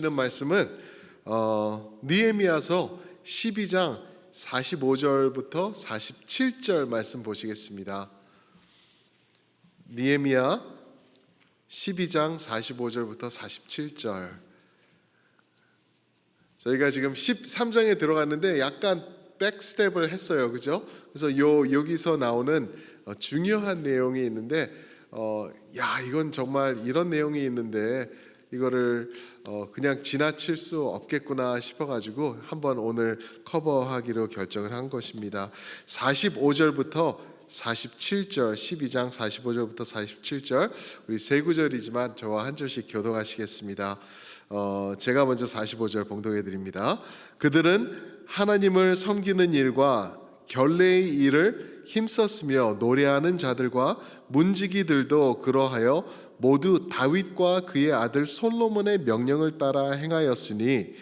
있는 말씀은 느헤미야서 12장 45절부터 47절 말씀 보시겠습니다. 느헤미야 12장 45절부터 47절. 저희가 지금 13장에 들어갔는데 약간 백스텝을 했어요. 그죠? 그래서 여기서 나오는 중요한 내용이 있는데 이건 정말 이런 내용이 있는데 이거를 그냥 지나칠 수 없겠구나 싶어가지고 한번 오늘 커버하기로 결정을 한 것입니다. 45절부터 47절, 12장 45절부터 47절, 우리 세 구절이지만 저와 한 절씩 교독하시겠습니다. 제가 먼저 45절 봉독해 드립니다. 그들은 하나님을 섬기는 일과 결례의 일을 힘썼으며 노래하는 자들과 문지기들도 그러하여 모두 다윗과 그의 아들 솔로몬의 명령을 따라 행하였으니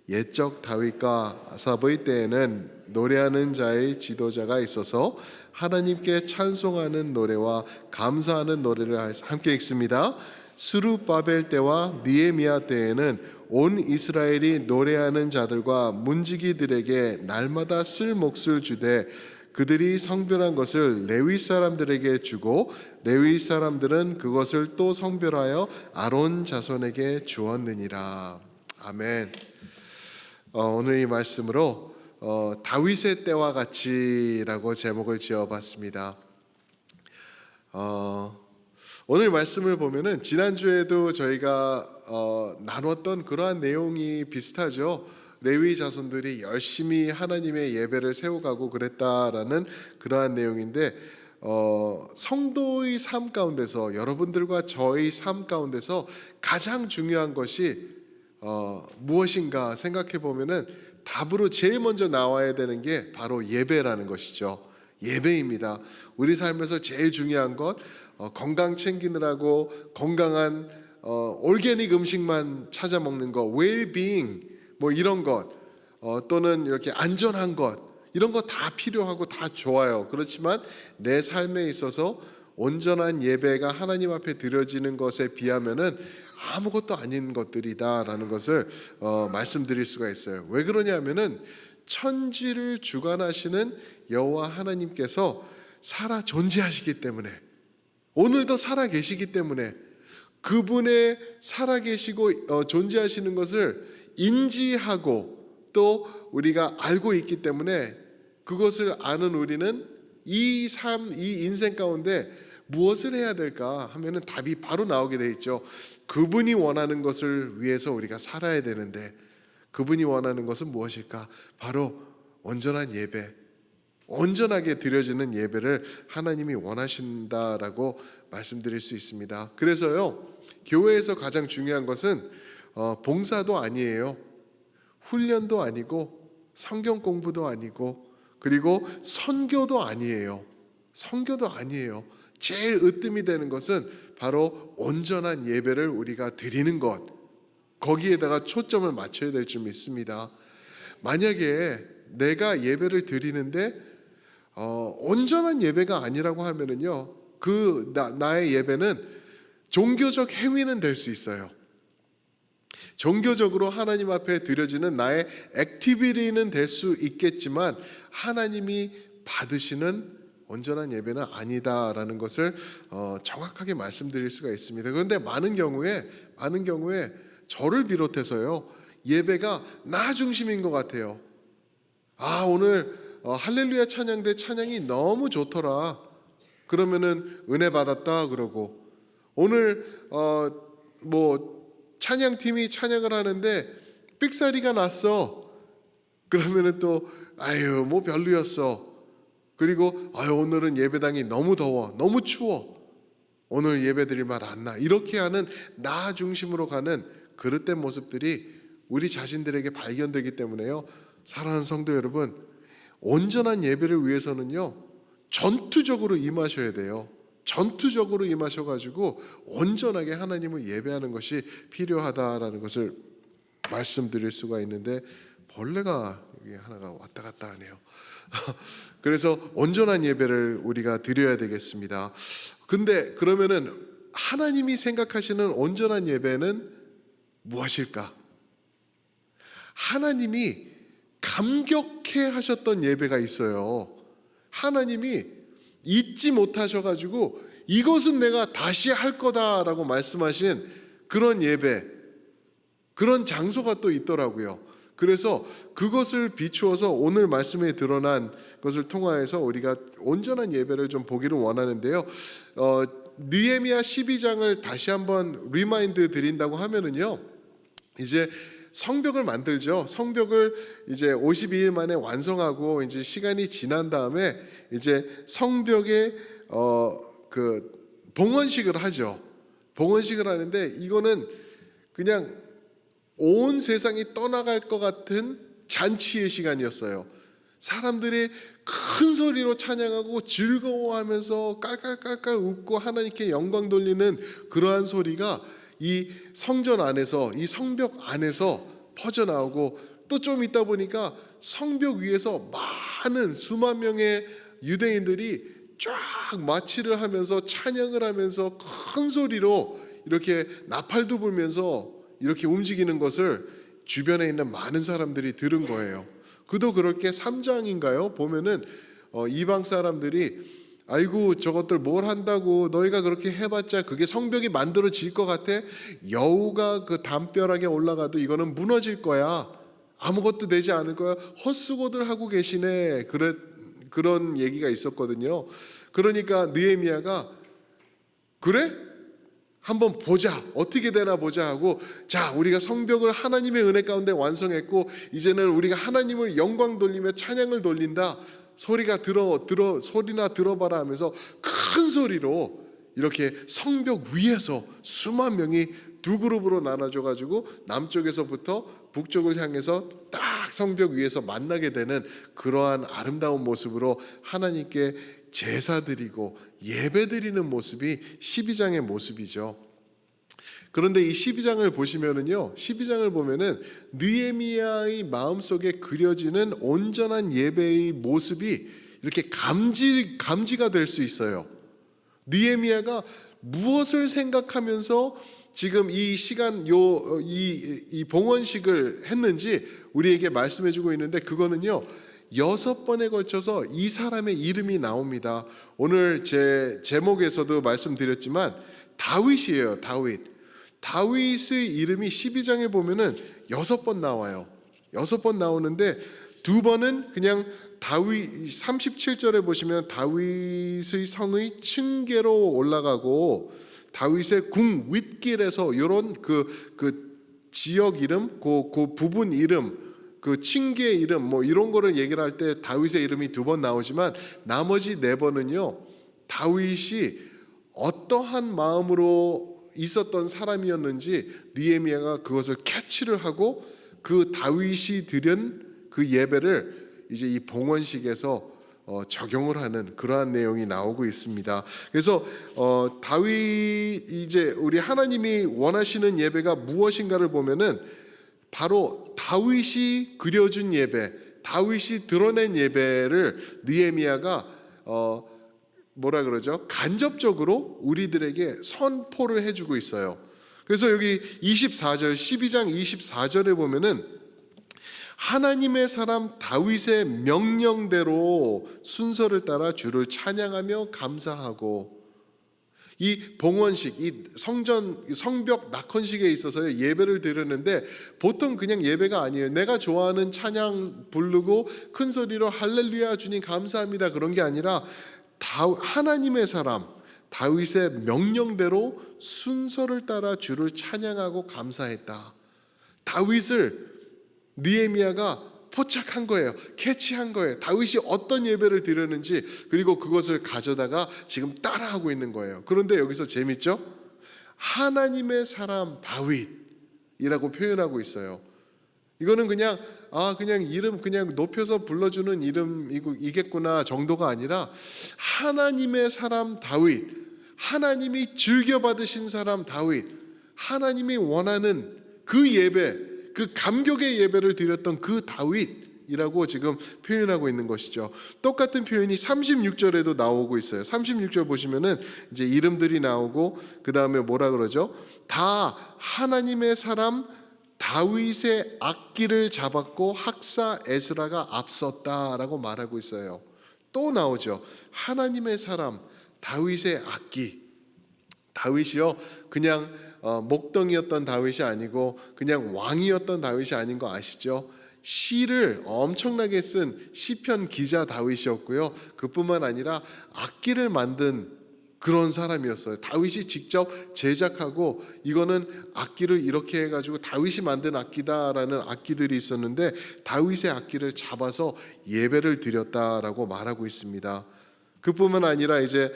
옛적 다윗과 아삽의 때에는 노래하는 자의 지도자가 있어서 하나님께 찬송하는 노래와 감사하는 노래를 함께 읽습니다. 스룹바벨 때와 느헤미야 때에는 온 이스라엘이 노래하는 자들과 문지기들에게 날마다 쓸 몫을 주되 그들이 성별한 것을 레위 사람들에게 주고 레위 사람들은 그것을 또 성별하여 아론 자손에게 주었느니라. 아멘. 오늘 이 말씀으로 다윗의 때와 같이라고 제목을 지어봤습니다. 오늘 말씀을 보면은 지난주에도 저희가 나눴던 그러한 내용이 비슷하죠. 레위 자손들이 열심히 하나님의 예배를 세워가고 그랬다라는 그러한 내용인데 성도의 삶 가운데서 여러분들과 저의 삶 가운데서 가장 중요한 것이 무엇인가 생각해 보면은 답으로 제일 먼저 나와야 되는 게 바로 예배라는 것이죠. 예배입니다. 우리 삶에서 제일 중요한 것 건강 챙기느라고 건강한 올게닉 음식만 찾아 먹는 것, 웰빙 뭐 이런 것 또는 이렇게 안전한 것 이런 거 다 필요하고 다 좋아요. 그렇지만 내 삶에 있어서 온전한 예배가 하나님 앞에 드려지는 것에 비하면은 아무것도 아닌 것들이다라는 것을 말씀드릴 수가 있어요. 왜 그러냐면은 천지를 주관하시는 여호와 하나님께서 살아 존재하시기 때문에 오늘도 살아 계시기 때문에 그분의 살아 계시고 존재하시는 것을 인지하고 또 우리가 알고 있기 때문에 그것을 아는 우리는 이 인생 가운데 무엇을 해야 될까 하면은 답이 바로 나오게 돼 있죠. 그분이 원하는 것을 위해서 우리가 살아야 되는데 그분이 원하는 것은 무엇일까? 바로 온전한 예배, 온전하게 드려지는 예배를 하나님이 원하신다라고 말씀드릴 수 있습니다. 그래서요, 교회에서 가장 중요한 것은 봉사도 아니에요. 훈련도 아니고 성경 공부도 아니고 그리고 선교도 아니에요. 선교도 아니에요. 제일 으뜸이 되는 것은 바로 온전한 예배를 우리가 드리는 것, 거기에다가 초점을 맞춰야 될 줄 믿습니다. 만약에 내가 예배를 드리는데 온전한 예배가 아니라고 하면은요, 나의 예배는 종교적 행위는 될 수 있어요. 종교적으로 하나님 앞에 드려지는 나의 액티비티는 될 수 있겠지만 하나님이 받으시는 온전한 예배는 아니다라는 것을 정확하게 말씀드릴 수가 있습니다. 그런데 많은 경우에 저를 비롯해서요, 예배가 나 중심인 것 같아요. 오늘 할렐루야 찬양대 찬양이 너무 좋더라. 그러면은 은혜 받았다 그러고 오늘 찬양팀이 찬양을 하는데 삑사리가 났어. 그러면은 또 별로였어. 그리고 오늘은 예배당이 너무 더워, 너무 추워. 오늘 예배드릴 말 안 나. 이렇게 하는 나 중심으로 가는 그릇된 모습들이 우리 자신들에게 발견되기 때문에요. 사랑하는 성도 여러분, 온전한 예배를 위해서는요, 전투적으로 임하셔야 돼요. 전투적으로 임하셔가지고 온전하게 하나님을 예배하는 것이 필요하다라는 것을 말씀드릴 수가 있는데 벌레가 여기 하나가 왔다 갔다 하네요. 그래서 온전한 예배를 우리가 드려야 되겠습니다. 근데 그러면은 하나님이 생각하시는 온전한 예배는 무엇일까? 하나님이 감격해 하셨던 예배가 있어요. 하나님이 잊지 못하셔가지고 이것은 내가 다시 할 거다라고 말씀하신 그런 예배, 그런 장소가 또 있더라고요. 그래서 그것을 비추어서 오늘 말씀에 드러난 것을 통하여서 우리가 온전한 예배를 좀 보기를 원하는데요. 느헤미야 12장을 다시 한번 리마인드 드린다고 하면은요, 이제 성벽을 만들죠. 성벽을 이제 52일 만에 완성하고 이제 시간이 지난 다음에 이제 성벽에 그 봉헌식을 하죠. 봉헌식을 하는데 이거는 그냥 온 세상이 떠나갈 것 같은 잔치의 시간이었어요. 사람들이 큰 소리로 찬양하고 즐거워하면서 깔깔깔깔 웃고 하나님께 영광 돌리는 그러한 소리가 이 성전 안에서, 이 성벽 안에서 퍼져나오고, 또 좀 있다 보니까 성벽 위에서 많은 수만 명의 유대인들이 쫙 마치를 하면서 찬양을 하면서 큰 소리로 이렇게 나팔도 불면서 이렇게 움직이는 것을 주변에 있는 많은 사람들이 들은 거예요. 그도 그럴 게 3장인가요? 보면은 이방 사람들이 아이고 저것들 뭘 한다고, 너희가 그렇게 해봤자 그게 성벽이 만들어질 것 같아? 여우가 그 담벼락에 올라가도 이거는 무너질 거야. 아무것도 되지 않을 거야. 헛수고들 하고 계시네. 그런 얘기가 있었거든요. 그러니까 느헤미야가 그래? 한번 보자. 어떻게 되나 보자 하고, 자, 우리가 성벽을 하나님의 은혜 가운데 완성했고 이제는 우리가 하나님을 영광 돌리며 찬양을 돌린다. 소리나 들어봐라 하면서 큰 소리로 이렇게 성벽 위에서 수만 명이 두 그룹으로 나눠져 가지고 남쪽에서부터 북쪽을 향해서 딱 성벽 위에서 만나게 되는 그러한 아름다운 모습으로 하나님께 제사드리고 예배드리는 모습이 12장의 모습이죠. 그런데 이 12장을 보시면은요, 12장을 보면은 느헤미야의 마음속에 그려지는 온전한 예배의 모습이 이렇게 감지가 될 수 있어요. 느헤미야가 무엇을 생각하면서 지금 이 시간 이 봉헌식을 했는지 우리에게 말씀해주고 있는데, 그거는요 6번에 걸쳐서 이 사람의 이름이 나옵니다. 오늘 제 제목에서도 말씀드렸지만 다윗이에요. 다윗의 이름이 12장에 보면은 6번 나와요. 6번 나오는데 2번은 그냥 다윗, 37절에 보시면 다윗의 성의 층계로 올라가고 다윗의 궁 윗길에서 이런 그 지역 이름, 그 부분 이름, 그 층계 이름 뭐 이런 거를 얘기를 할 때 다윗의 이름이 2번 나오지만 나머지 4번은요 다윗이 어떠한 마음으로 있었던 사람이었는지 느헤미야가 그것을 캐치를 하고 그 다윗이 드린 그 예배를 이제 이 봉헌식에서 적용을 하는 그러한 내용이 나오고 있습니다. 그래서 다윗, 이제 우리 하나님이 원하시는 예배가 무엇인가를 보면은 바로 다윗이 그려준 예배, 다윗이 드러낸 예배를 느헤미야가 뭐라 그러죠? 간접적으로 우리들에게 선포를 해주고 있어요. 그래서 여기 24절, 12장 24절에 보면은 하나님의 사람 다윗의 명령대로 순서를 따라 주를 찬양하며 감사하고, 이 봉헌식, 이 성벽 낙헌식에 있어서 예배를 드렸는데 보통 그냥 예배가 아니에요. 내가 좋아하는 찬양 부르고 큰 소리로 할렐루야 주님 감사합니다 그런 게 아니라 하나님의 사람 다윗의 명령대로 순서를 따라 주를 찬양하고 감사했다. 다윗을 느헤미야가 포착한 거예요. 캐치한 거예요. 다윗이 어떤 예배를 드렸는지, 그리고 그것을 가져다가 지금 따라하고 있는 거예요. 그런데 여기서 재밌죠? 하나님의 사람 다윗이라고 표현하고 있어요. 이거는 그냥 이름 그냥 높여서 불러주는 이름이겠구나 정도가 아니라 하나님의 사람 다윗, 하나님이 즐겨받으신 사람 다윗, 하나님이 원하는 그 예배, 그 감격의 예배를 드렸던 그 다윗이라고 지금 표현하고 있는 것이죠. 똑같은 표현이 36절에도 나오고 있어요. 36절 보시면은 이제 이름들이 나오고 그 다음에 뭐라 그러죠? 다 하나님의 사람 다윗의 악기를 잡았고 학사 에스라가 앞섰다라고 말하고 있어요. 또 나오죠. 하나님의 사람 다윗의 악기. 다윗이요 그냥 목동이었던 다윗이 아니고 그냥 왕이었던 다윗이 아닌 거 아시죠? 시를 엄청나게 쓴 시편 기자 다윗이었고요. 그뿐만 아니라 악기를 만든 그런 사람이었어요. 다윗이 직접 제작하고 이거는 악기를 이렇게 해가지고 다윗이 만든 악기다라는 악기들이 있었는데 다윗의 악기를 잡아서 예배를 드렸다라고 말하고 있습니다. 그뿐만 아니라 이제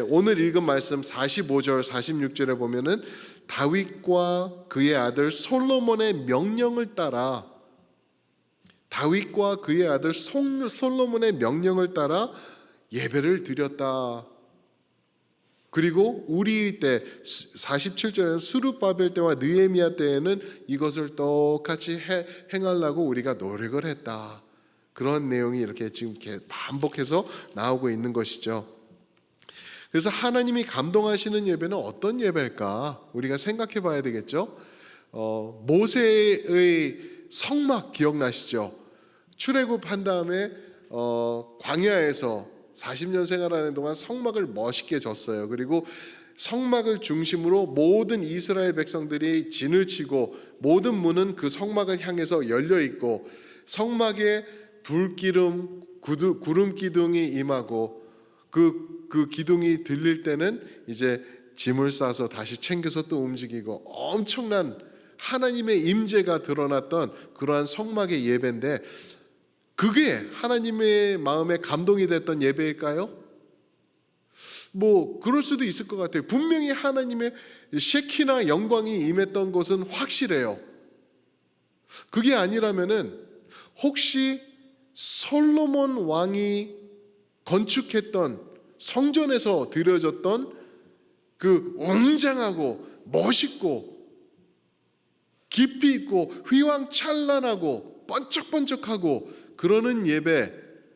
오늘 읽은 말씀 45절 46절에 보면은 다윗과 그의 아들 솔로몬의 명령을 따라 다윗과 그의 아들 솔로몬의 명령을 따라 예배를 드렸다. 그리고 우리 때 47절에는 수르바벨 때와 느헤미야 때에는 이것을 똑같이 행하려고 우리가 노력을 했다. 그런 내용이 이렇게 지금 반복해서 나오고 있는 것이죠. 그래서 하나님이 감동하시는 예배는 어떤 예배일까? 우리가 생각해 봐야 되겠죠. 모세의 성막 기억나시죠? 출애굽한 다음에 광야에서 40년 생활하는 동안 성막을 멋있게 졌어요. 그리고 성막을 중심으로 모든 이스라엘 백성들이 진을 치고 모든 문은 그 성막을 향해서 열려 있고 성막에 불기름, 구름 기둥이 임하고 그 기둥이 들릴 때는 이제 짐을 싸서 다시 챙겨서 또 움직이고 엄청난 하나님의 임재가 드러났던 그러한 성막의 예배인데 그게 하나님의 마음에 감동이 됐던 예배일까요? 뭐 그럴 수도 있을 것 같아요. 분명히 하나님의 셰키나 영광이 임했던 것은 확실해요. 그게 아니라면은 혹시 솔로몬 왕이 건축했던 성전에서 드려졌던 그 웅장하고 멋있고 깊이 있고 휘황찬란하고 번쩍번쩍하고 그러는 예배,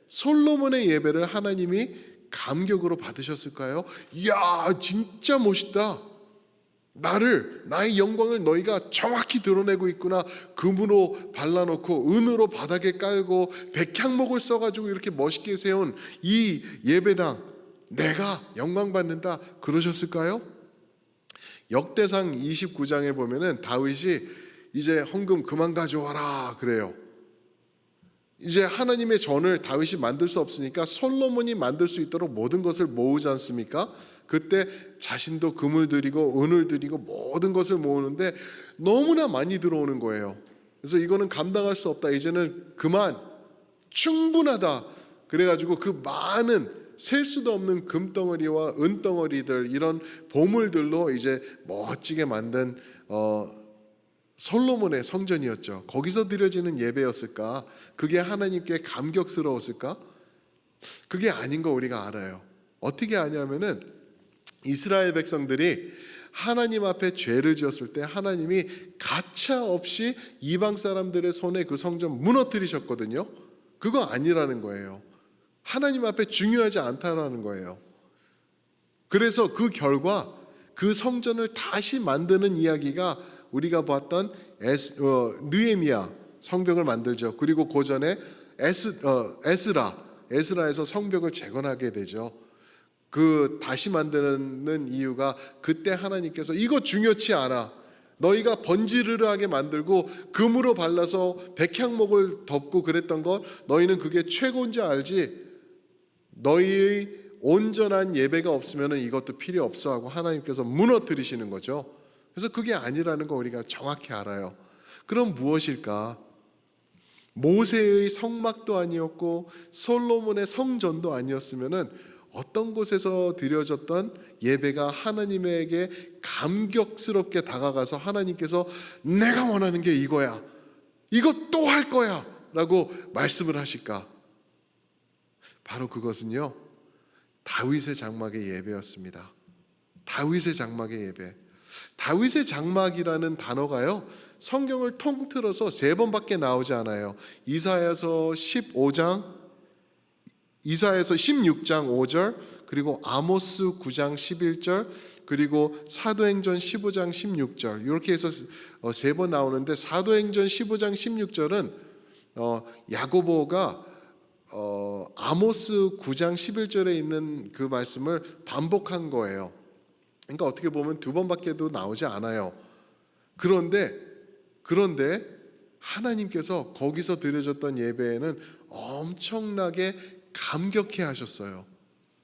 솔로몬의 예배를 하나님이 감격으로 받으셨을까요? 이야, 진짜 멋있다. 나의 영광을 너희가 정확히 드러내고 있구나. 금으로 발라놓고 은으로 바닥에 깔고 백향목을 써가지고 이렇게 멋있게 세운 이 예배당 내가 영광 받는다 그러셨을까요? 역대상 29장에 보면은 다윗이 이제 헌금 그만 가져와라 그래요. 이제 하나님의 전을 다윗이 만들 수 없으니까 솔로몬이 만들 수 있도록 모든 것을 모으지 않습니까? 그때 자신도 금을 드리고 은을 드리고 모든 것을 모으는데 너무나 많이 들어오는 거예요. 그래서 이거는 감당할 수 없다. 이제는 그만 충분하다. 그래가지고 그 많은 셀 수도 없는 금덩어리와 은덩어리들 이런 보물들로 이제 멋지게 만든 솔로몬의 성전이었죠. 거기서 드려지는 예배였을까? 그게 하나님께 감격스러웠을까? 그게 아닌 거 우리가 알아요. 어떻게 아냐면은 이스라엘 백성들이 하나님 앞에 죄를 지었을 때 하나님이 가차 없이 이방 사람들의 손에 그 성전 무너뜨리셨거든요. 그거 아니라는 거예요. 하나님 앞에 중요하지 않다라는 거예요. 그래서 그 결과 그 성전을 다시 만드는 이야기가 우리가 봤던 느헤미야 성벽을 만들죠. 그리고 그 전에 에스라에서 성벽을 재건하게 되죠. 그 다시 만드는 이유가 그때 하나님께서 이거 중요치 않아. 너희가 번지르르하게 만들고 금으로 발라서 백향목을 덮고 그랬던 것 너희는 그게 최고인지 알지? 너희의 온전한 예배가 없으면 이것도 필요 없어 하고 하나님께서 무너뜨리시는 거죠. 그래서 그게 아니라는 거 우리가 정확히 알아요. 그럼 무엇일까? 모세의 성막도 아니었고 솔로몬의 성전도 아니었으면은 어떤 곳에서 드려졌던 예배가 하나님에게 감격스럽게 다가가서 하나님께서 내가 원하는 게 이거야. 이거 또 할 거야. 라고 말씀을 하실까? 바로 그것은요. 다윗의 장막의 예배였습니다. 다윗의 장막의 예배. 다윗의 장막이라는 단어가요. 성경을 통틀어서 3번밖에 나오지 않아요. 이사야서 16장 5절, 그리고 아모스 9장 11절, 그리고 사도행전 15장 16절 이렇게 해서 세 번 나오는데 사도행전 15장 16절은 야고보가 아모스 9장 11절에 있는 그 말씀을 반복한 거예요. 그러니까 어떻게 보면 두 번밖에도 나오지 않아요. 그런데 하나님께서 거기서 드려졌던 예배에는 엄청나게 감격해 하셨어요.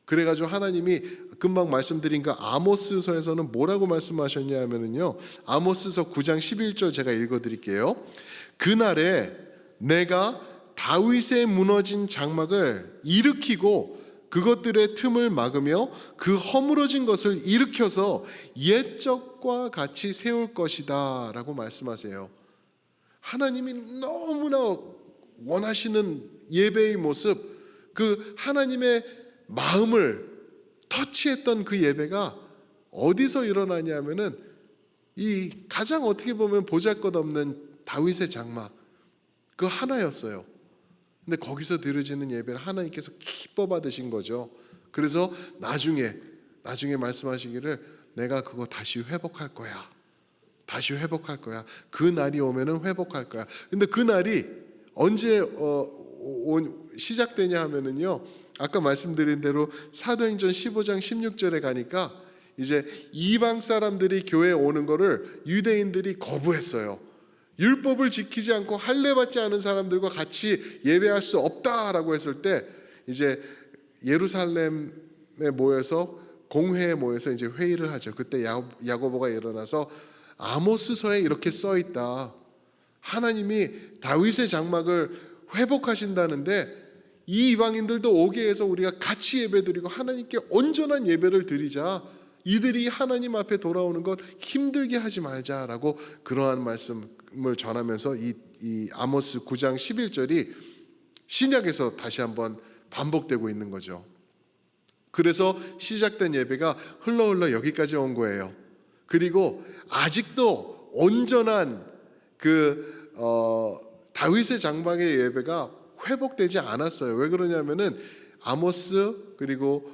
그래가지고 하나님이 금방 말씀드린 그 아모스서에서는 뭐라고 말씀하셨냐 하면은요, 아모스서 9장 11절 제가 읽어드릴게요. 그날에 내가 다윗의 무너진 장막을 일으키고 그것들의 틈을 막으며 그 허물어진 것을 일으켜서 옛적과 같이 세울 것이다 라고 말씀하세요. 하나님이 너무나 원하시는 예배의 모습, 그 하나님의 마음을 터치했던 그 예배가 어디서 일어나냐면은 이 가장 어떻게 보면 보잘것없는 다윗의 장막 그 하나였어요. 근데 거기서 드려지는 예배를 하나님께서 기뻐 받으신 거죠. 그래서 나중에 말씀하시기를 내가 그거 다시 회복할 거야. 다시 회복할 거야. 그 날이 오면은 회복할 거야. 근데 그 날이 언제 시작되냐 하면은요, 아까 말씀드린 대로 사도행전 15장 16절에 가니까 이제 이방 사람들이 교회에 오는 거를 유대인들이 거부했어요. 율법을 지키지 않고 할례 받지 않은 사람들과 같이 예배할 수 없다라고 했을 때 이제 예루살렘에 모여서 공회에 모여서 이제 회의를 하죠. 그때 야고보가 일어나서 아모스서에 이렇게 써 있다. 하나님이 다윗의 장막을 회복하신다는데 이 이방인들도 오게 해서 우리가 같이 예배드리고 하나님께 온전한 예배를 드리자. 이들이 하나님 앞에 돌아오는 걸 힘들게 하지 말자라고 그러한 말씀을 전하면서 이 아모스 9장 11절이 신약에서 다시 한번 반복되고 있는 거죠. 그래서 시작된 예배가 흘러 여기까지 온 거예요. 그리고 아직도 온전한 그 다윗의 장막의 예배가 회복되지 않았어요. 왜 그러냐면은 아모스 그리고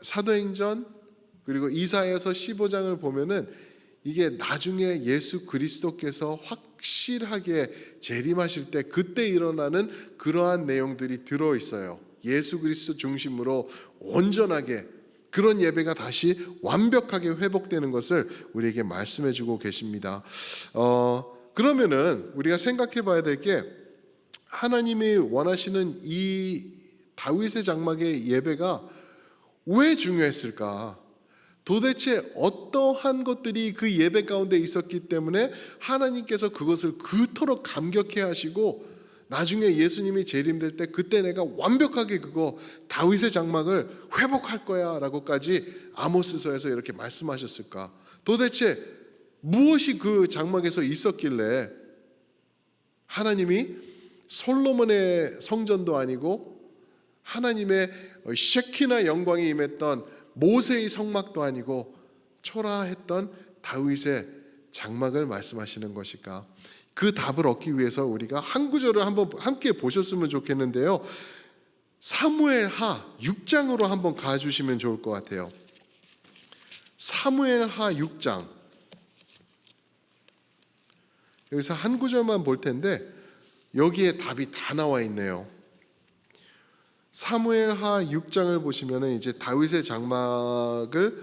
사도행전 그리고 이사야서 15장을 보면은 이게 나중에 예수 그리스도께서 확실하게 재림하실 때 그때 일어나는 그러한 내용들이 들어 있어요. 예수 그리스도 중심으로 온전하게 그런 예배가 다시 완벽하게 회복되는 것을 우리에게 말씀해 주고 계십니다. 그러면은 우리가 생각해 봐야 될 게 하나님이 원하시는 이 다윗의 장막의 예배가 왜 중요했을까? 도대체 어떠한 것들이 그 예배 가운데 있었기 때문에 하나님께서 그것을 그토록 감격해 하시고 나중에 예수님이 재림될 때 그때 내가 완벽하게 그거 다윗의 장막을 회복할 거야 라고까지 아모스서에서 이렇게 말씀하셨을까? 도대체 무엇이 그 장막에서 있었길래 하나님이 솔로몬의 성전도 아니고 하나님의 쉐키나 영광이 임했던 모세의 성막도 아니고 초라했던 다윗의 장막을 말씀하시는 것일까? 그 답을 얻기 위해서 우리가 한 구절을 한번 함께 보셨으면 좋겠는데요. 사무엘하 6장으로 한번 가주시면 좋을 것 같아요. 사무엘하 6장. 여기서 한 구절만 볼 텐데 여기에 답이 다 나와 있네요. 사무엘하 6장을 보시면은 이제 다윗의 장막을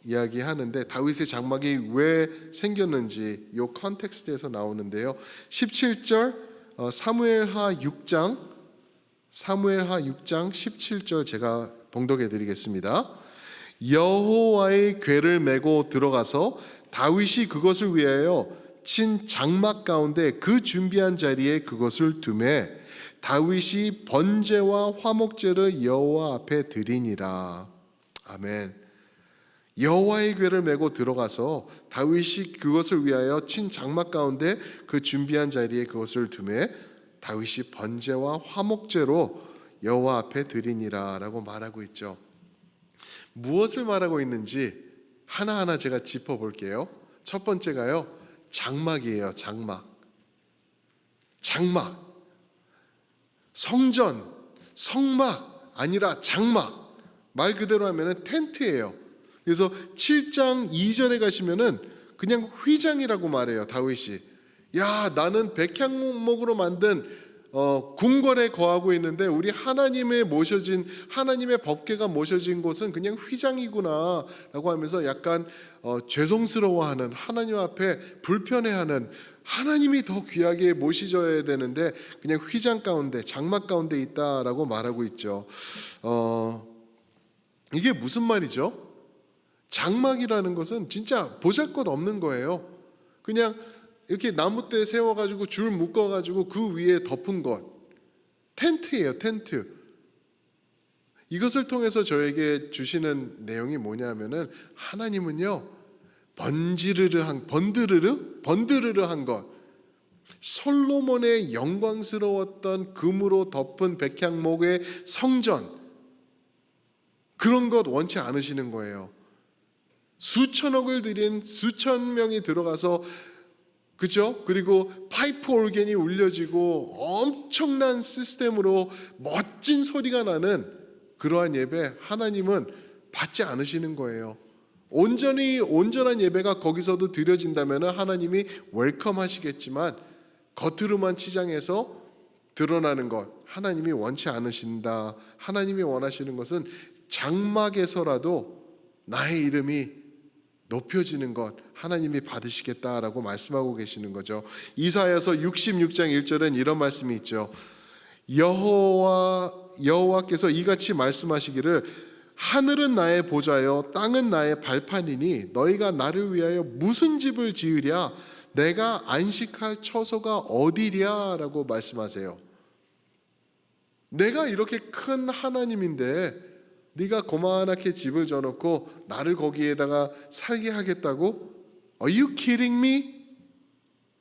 이야기하는데 다윗의 장막이 왜 생겼는지 이 컨텍스트에서 나오는데요. 17절 사무엘하 6장 17절 제가 봉독해 드리겠습니다. 여호와의 궤를 메고 들어가서 다윗이 그것을 위하여 친 장막 가운데 그 준비한 자리에 그것을 두매 다윗이 번제와 화목제를 여호와 앞에 드리니라. 아멘. 여호와의 궤를 메고 들어가서 다윗이 그것을 위하여 친 장막 가운데 그 준비한 자리에 그것을 두매 다윗이 번제와 화목제로 여호와 앞에 드리니라라고 말하고 있죠. 무엇을 말하고 있는지 하나하나 제가 짚어볼게요. 첫 번째가요, 장막이에요. 장막. 성전, 성막 아니라 장막. 말 그대로 하면은 텐트예요. 그래서 7장 2절에 가시면은 그냥 휘장이라고 말해요. 다윗이. 야, 나는 백향목으로 만든 궁궐에 거하고 있는데 우리 하나님의 모셔진 하나님의 법궤가 모셔진 곳은 그냥 휘장이구나라고 하면서 약간 죄송스러워하는, 하나님 앞에 불편해하는, 하나님이 더 귀하게 모시져야 되는데 그냥 휘장 가운데, 장막 가운데 있다라고 말하고 있죠. 이게 무슨 말이죠? 장막이라는 것은 진짜 보잘것없는 거예요. 그냥 이렇게 나무대 세워가지고 줄 묶어가지고 그 위에 덮은 것, 텐트예요, 텐트. 이것을 통해서 저에게 주시는 내용이 뭐냐면은 하나님은요, 번드르르한 것, 솔로몬의 영광스러웠던 금으로 덮은 백향목의 성전, 그런 것 원치 않으시는 거예요. 수천억을 들인 수천 명이 들어가서, 그죠? 그리고 파이프 오르겐이 울려지고 엄청난 시스템으로 멋진 소리가 나는 그러한 예배, 하나님은 받지 않으시는 거예요. 온전한 예배가 거기서도 드려진다면 하나님이 웰컴 하시겠지만 겉으로만 치장해서 드러나는 것, 하나님이 원치 않으신다. 하나님이 원하시는 것은 장막에서라도 나의 이름이 높여지는 것, 하나님이 받으시겠다라고 말씀하고 계시는 거죠. 이사야서 66장 1절엔 이런 말씀이 있죠. 여호와께서 이같이 말씀하시기를 하늘은 나의 보좌여 땅은 나의 발판이니 너희가 나를 위하여 무슨 집을 지으랴, 내가 안식할 처소가 어디랴 라고 말씀하세요. 내가 이렇게 큰 하나님인데 네가 고만하게 집을 져놓고 나를 거기에다가 살게 하겠다고? Are you kidding me?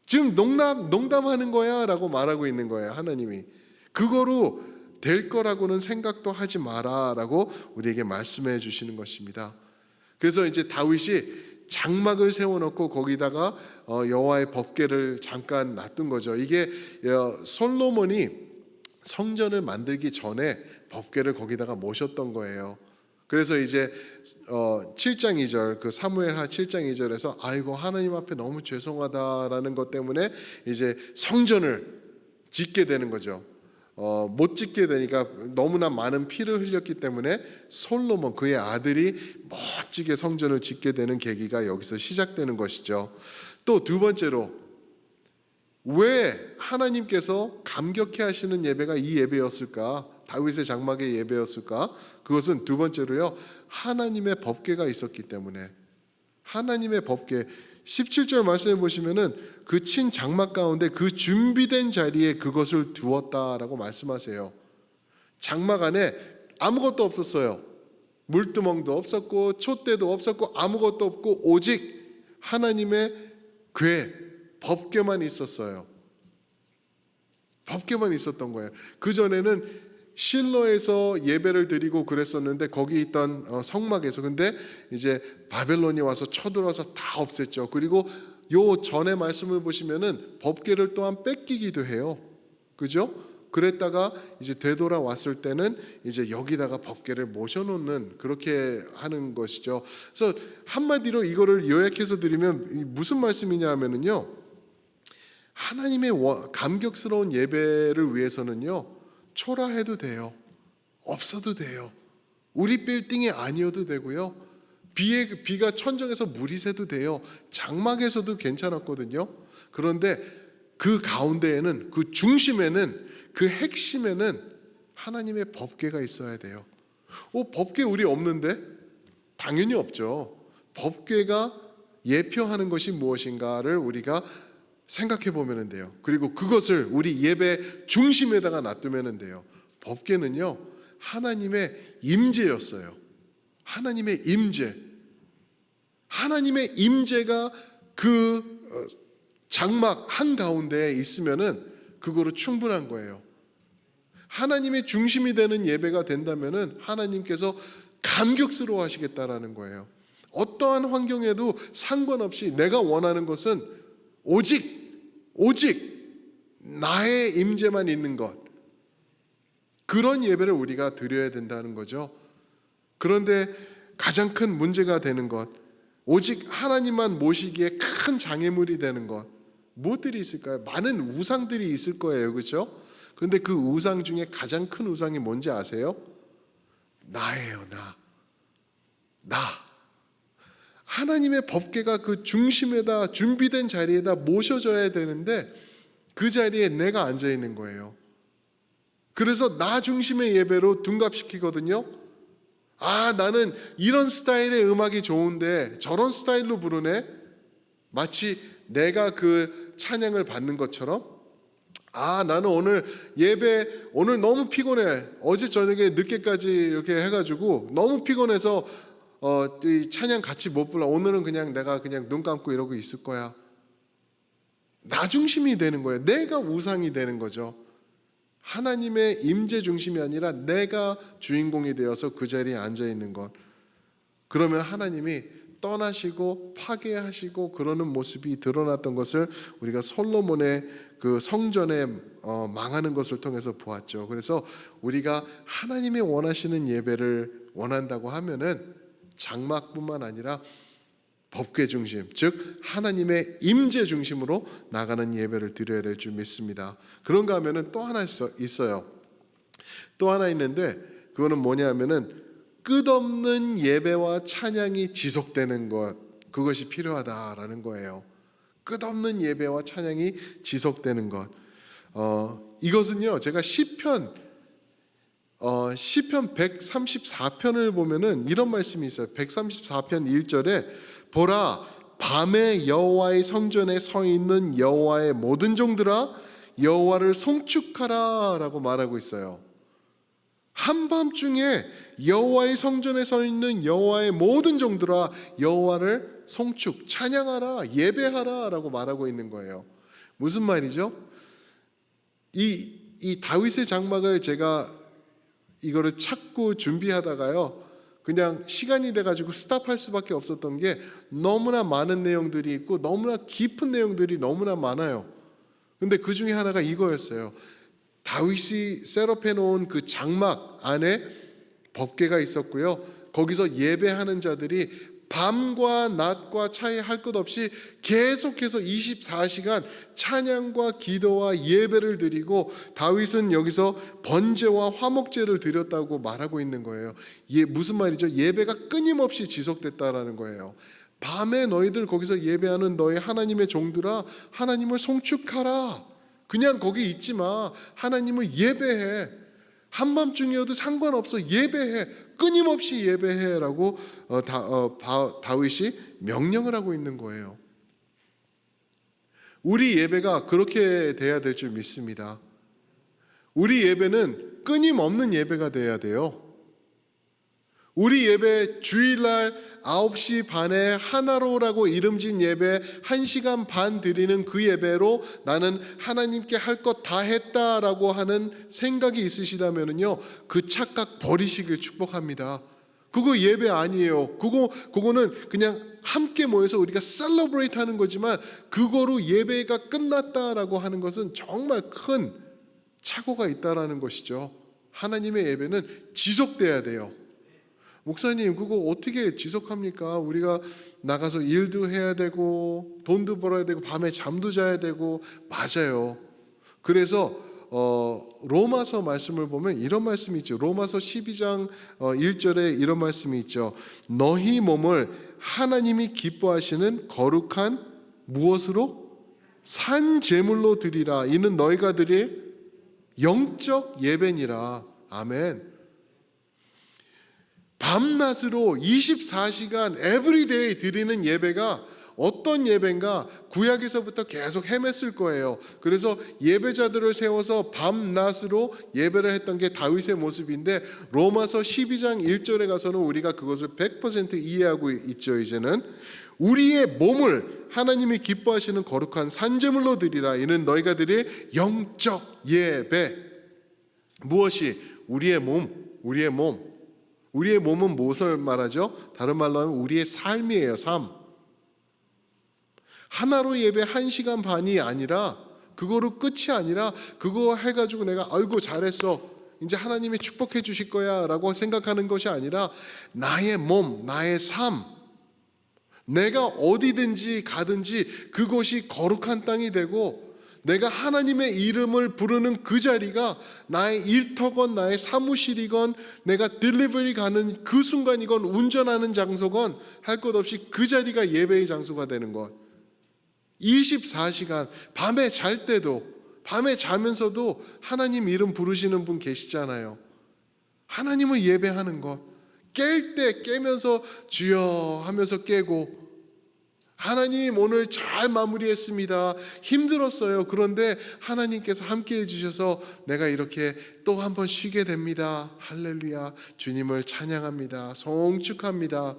지금 농담하는 거야 라고 말하고 있는 거예요. 하나님이 그거로 될 거라고는 생각도 하지 마라 라고 우리에게 말씀해 주시는 것입니다. 그래서 이제 다윗이 장막을 세워놓고 거기다가 여호와의 법궤를 잠깐 놔둔 거죠. 이게 솔로몬이 성전을 만들기 전에 법궤를 거기다가 모셨던 거예요. 그래서 이제 7장 2절, 그 사무엘하 7장 2절에서 아이고 하나님 앞에 너무 죄송하다라는 것 때문에 이제 성전을 짓게 되는 거죠. 못 짓게 되니까 너무나 많은 피를 흘렸기 때문에 솔로몬, 그의 아들이 멋지게 성전을 짓게 되는 계기가 여기서 시작되는 것이죠. 또 두 번째로, 왜 하나님께서 감격해 하시는 예배가 이 예배였을까? 다윗의 장막의 예배였을까? 그것은 두 번째로요, 하나님의 법궤가 있었기 때문에. 하나님의 법궤, 17절 말씀해 보시면은 그 친 장막 가운데 그 준비된 자리에 그것을 두었다라고 말씀하세요. 장막 안에 아무것도 없었어요. 물두멍도 없었고 촛대도 없었고 아무것도 없고 오직 하나님의 궤, 법궤만 있었어요. 법궤만 있었던 거예요. 그 전에는 실로에서 예배를 드리고 그랬었는데 거기 있던 성막에서, 근데 이제 바벨론이 와서 쳐들어서 다 없앴죠. 그리고 요 전에 말씀을 보시면은 법궤를 또한 뺏기기도 해요. 그죠? 그랬다가 이제 되돌아왔을 때는 이제 여기다가 법궤를 모셔놓는, 그렇게 하는 것이죠. 그래서 한마디로 이거를 요약해서 드리면 무슨 말씀이냐 하면은요, 하나님의 감격스러운 예배를 위해서는요, 초라해도 돼요. 없어도 돼요. 우리 빌딩이 아니어도 되고요. 비가 천정에서 물이 새도 돼요. 장막에서도 괜찮았거든요. 그런데 그 가운데에는, 그 중심에는, 그 핵심에는 하나님의 법궤가 있어야 돼요. 법궤 우리 없는데? 당연히 없죠. 법궤가 예표하는 것이 무엇인가를 우리가 생각해 보면 돼요. 그리고 그것을 우리 예배 중심에다가 놔두면 돼요. 법궤는요, 하나님의 임재였어요. 하나님의 임재. 하나님의 임재가 그 장막 한가운데에 있으면은 그거로 충분한 거예요. 하나님의 중심이 되는 예배가 된다면은 하나님께서 감격스러워 하시겠다라는 거예요. 어떠한 환경에도 상관없이 내가 원하는 것은 오직 나의 임재만 있는 것, 그런 예배를 우리가 드려야 된다는 거죠. 그런데 가장 큰 문제가 되는 것, 오직 하나님만 모시기에 큰 장애물이 되는 것, 무엇들이 있을까요? 많은 우상들이 있을 거예요, 그렇죠? 그런데 그 우상 중에 가장 큰 우상이 뭔지 아세요? 나예요. 나. 하나님의 법궤가 그 중심에다, 준비된 자리에다 모셔져야 되는데 그 자리에 내가 앉아 있는 거예요. 그래서 나 중심의 예배로 둔갑시키거든요. 나는 이런 스타일의 음악이 좋은데 저런 스타일로 부르네. 마치 내가 그 찬양을 받는 것처럼. 나는 오늘 예배 오늘 너무 피곤해. 어제 저녁에 늦게까지 이렇게 해가지고 너무 피곤해서 이 찬양 같이 못 불러. 오늘은 그냥 내가 그냥 눈 감고 이러고 있을 거야. 나 중심이 되는 거예요. 내가 우상이 되는 거죠. 하나님의 임재 중심이 아니라 내가 주인공이 되어서 그 자리에 앉아 있는 것. 그러면 하나님이 떠나시고 파괴하시고 그러는 모습이 드러났던 것을 우리가 솔로몬의 그 성전에 망하는 것을 통해서 보았죠. 그래서 우리가 하나님이 원하시는 예배를 원한다고 하면은 장막뿐만 아니라 법궤 중심, 즉 하나님의 임재 중심으로 나가는 예배를 드려야 될 줄 믿습니다. 그런가 하면은 또 하나 있어요. 또 하나 있는데 그거는 뭐냐 하면은 끝없는 예배와 찬양이 지속되는 것, 그것이 필요하다라는 거예요. 끝없는 예배와 찬양이 지속되는 것. 이것은요, 제가 시편 134편을 보면은 이런 말씀이 있어요. 134편 1절에 보라, 밤에 여호와의 성전에 서 있는 여호와의 모든 종들아 여호와를 송축하라라고 말하고 있어요. 한밤중에 여호와의 성전에 서 있는 여호와의 모든 종들아 여호와를 송축, 찬양하라, 예배하라라고 말하고 있는 거예요. 무슨 말이죠? 이 다윗의 장막을 제가 이거를 찾고 준비하다가요, 그냥 시간이 돼가지고 스탑할 수밖에 없었던 게 너무나 많은 내용들이 있고 너무나 깊은 내용들이 너무나 많아요. 근데 그 중에 하나가 이거였어요. 다윗이 셋업해 놓은 그 장막 안에 법궤가 있었고요. 거기서 예배하는 자들이 밤과 낮과 차이 할 것 없이 계속해서 24시간 찬양과 기도와 예배를 드리고 다윗은 여기서 번제와 화목제를 드렸다고 말하고 있는 거예요. 무슨 말이죠? 예배가 끊임없이 지속됐다라는 거예요. 밤에 너희들 거기서 예배하는 너희 하나님의 종들아 하나님을 송축하라. 그냥 거기 있지 마. 하나님을 예배해. 한밤중이어도 상관없어. 예배해. 끊임없이 예배해라고 다윗이 명령을 하고 있는 거예요. 우리 예배가 그렇게 돼야 될 줄 믿습니다. 우리 예배는 끊임없는 예배가 돼야 돼요. 우리 예배 주일날 9시 반에 하나로라고 이름진 예배 1시간 반 드리는 그 예배로 나는 하나님께 할 것 다 했다라고 하는 생각이 있으시다면요, 그 착각 버리시길 축복합니다. 그거 예배 아니에요. 그거는 그냥 함께 모여서 우리가 셀러브레이트 하는 거지만 그거로 예배가 끝났다라고 하는 것은 정말 큰 착오가 있다라는 것이죠. 하나님의 예배는 지속돼야 돼요. 목사님, 그거 어떻게 지속합니까? 우리가 나가서 일도 해야 되고 돈도 벌어야 되고 밤에 잠도 자야 되고. 맞아요. 그래서 로마서 말씀을 보면 이런 말씀이 있죠. 로마서 12장 1절에 이런 말씀이 있죠. 너희 몸을 하나님이 기뻐하시는 거룩한 무엇으로? 산 제물로 드리라. 이는 너희가 드릴 영적 예배니라. 아멘. 밤낮으로 24시간 에브리데이 드리는 예배가 어떤 예배인가? 구약에서부터 계속 헤맸을 거예요. 그래서 예배자들을 세워서 밤낮으로 예배를 했던 게 다윗의 모습인데 로마서 12장 1절에 가서는 우리가 그것을 100% 이해하고 있죠. 이제는 우리의 몸을 하나님이 기뻐하시는 거룩한 산제물로 드리라. 이는 너희가 드릴 영적 예배. 무엇이? 우리의 몸. 우리의 몸은 무엇을 말하죠? 다른 말로 하면 우리의 삶이에요. 삶. 하나로 예배 1시간 반이 아니라, 그거로 끝이 아니라 그거 해가지고 내가 아이고 잘했어, 이제 하나님이 축복해 주실 거야 라고 생각하는 것이 아니라 나의 몸, 나의 삶, 내가 어디든지 가든지 그곳이 거룩한 땅이 되고 내가 하나님의 이름을 부르는 그 자리가 나의 일터건 나의 사무실이건 내가 딜리버리 가는 그 순간이건 운전하는 장소건 할 것 없이 그 자리가 예배의 장소가 되는 것. 24시간 밤에 잘 때도, 밤에 자면서도 하나님 이름 부르시는 분 계시잖아요. 하나님을 예배하는 것. 깰 때 깨면서 주여 하면서 깨고, 하나님 오늘 잘 마무리했습니다. 힘들었어요. 그런데 하나님께서 함께 해주셔서 내가 이렇게 또 한 번 쉬게 됩니다. 할렐루야. 주님을 찬양합니다. 송축합니다.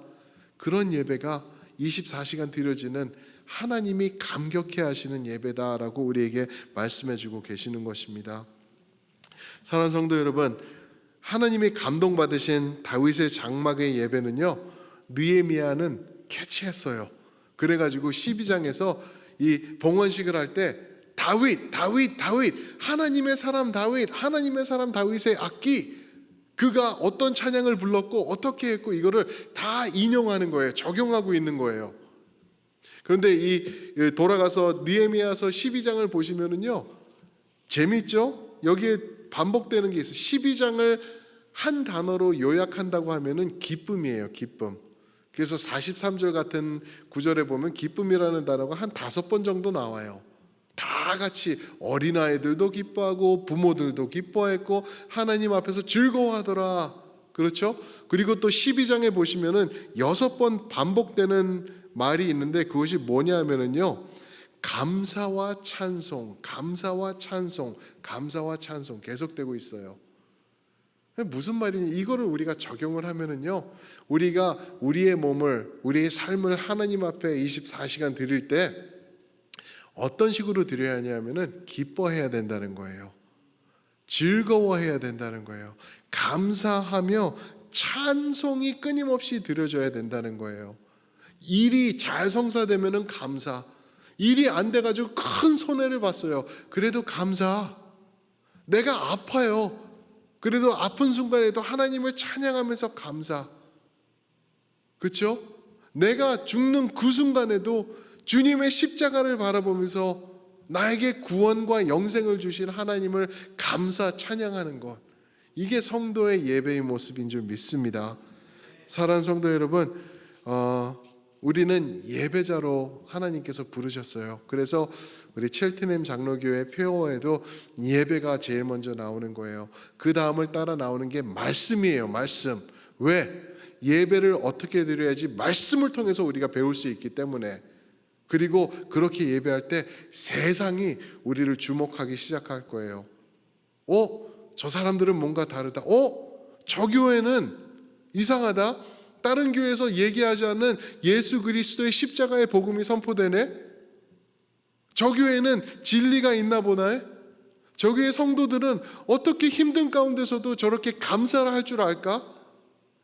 그런 예배가 24시간 드려지는 하나님이 감격해 하시는 예배다라고 우리에게 말씀해 주고 계시는 것입니다. 사랑하는 성도 여러분, 하나님이 감동받으신 다윗의 장막의 예배는요, 느헤미야는 캐치했어요. 그래가지고 12장에서 이 봉헌식을 할 때 다윗 하나님의 사람 다윗, 하나님의 사람 다윗의 악기, 그가 어떤 찬양을 불렀고 어떻게 했고 이거를 다 인용하는 거예요. 적용하고 있는 거예요. 그런데 이 돌아가서 느헤미야서 12장을 보시면은요, 재밌죠? 여기에 반복되는 게 있어요. 12장을 한 단어로 요약한다고 하면은 기쁨이에요. 기쁨. 그래서 43절 같은 구절에 보면 기쁨이라는 단어가 한 5번 정도 나와요. 다 같이 어린아이들도 기뻐하고 부모들도 기뻐했고 하나님 앞에서 즐거워하더라. 그렇죠? 그리고 또 12장에 보시면은 6번 반복되는 말이 있는데 그것이 뭐냐 하면은요, 감사와 찬송, 감사와 찬송, 감사와 찬송 계속되고 있어요. 무슨 말이냐? 이거를 우리가 적용을 하면은요, 우리가 우리의 몸을, 우리의 삶을 하나님 앞에 24시간 드릴 때 어떤 식으로 드려야 하냐면은 기뻐해야 된다는 거예요. 즐거워해야 된다는 거예요. 감사하며 찬송이 끊임없이 드려져야 된다는 거예요. 일이 잘 성사되면은 감사. 일이 안 돼가지고 큰 손해를 봤어요. 그래도 감사. 내가 아파요. 그래도 아픈 순간에도 하나님을 찬양하면서 감사. 그렇죠? 내가 죽는 그 순간에도 주님의 십자가를 바라보면서 나에게 구원과 영생을 주신 하나님을 감사 찬양하는 것. 이게 성도의 예배의 모습인 줄 믿습니다. 사랑하는 성도 여러분, 우리는 예배자로 하나님께서 부르셨어요. 그래서 우리 첼트넴 장로교회 표어에도 예배가 제일 먼저 나오는 거예요. 그 다음을 따라 나오는 게 말씀이에요. 말씀. 왜? 예배를 어떻게 드려야지 말씀을 통해서 우리가 배울 수 있기 때문에. 그리고 그렇게 예배할 때 세상이 우리를 주목하기 시작할 거예요. 저 사람들은 뭔가 다르다. 저 교회는 이상하다. 다른 교회에서 얘기하지 않는 예수 그리스도의 십자가의 복음이 선포되네. 저 교회는 진리가 있나 보네. 저 교회 성도들은 어떻게 힘든 가운데서도 저렇게 감사를 할 줄 알까?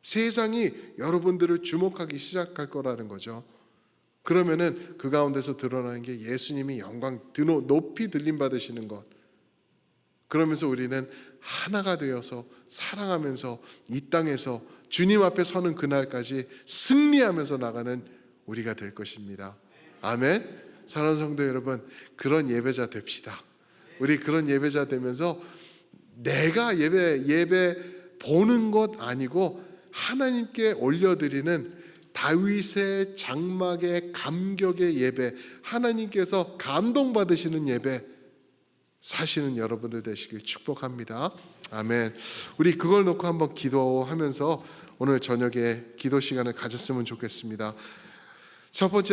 세상이 여러분들을 주목하기 시작할 거라는 거죠. 그러면은 그 가운데서 드러나는 게 예수님이 영광 높이 들림 받으시는 것. 그러면서 우리는 하나가 되어서 사랑하면서 이 땅에서 주님 앞에 서는 그날까지 승리하면서 나가는 우리가 될 것입니다. 아멘. 사랑하는 성도 여러분, 그런 예배자 됩시다. 우리 그런 예배자 되면서 내가 예배 보는 것 아니고 하나님께 올려드리는 다윗의 장막의 감격의 예배, 하나님께서 감동받으시는 예배 사시는 여러분들 되시길 축복합니다. 아멘. 우리 그걸 놓고 한번 기도하면서 오늘 저녁에 기도 시간을 가졌으면 좋겠습니다. 첫 번째,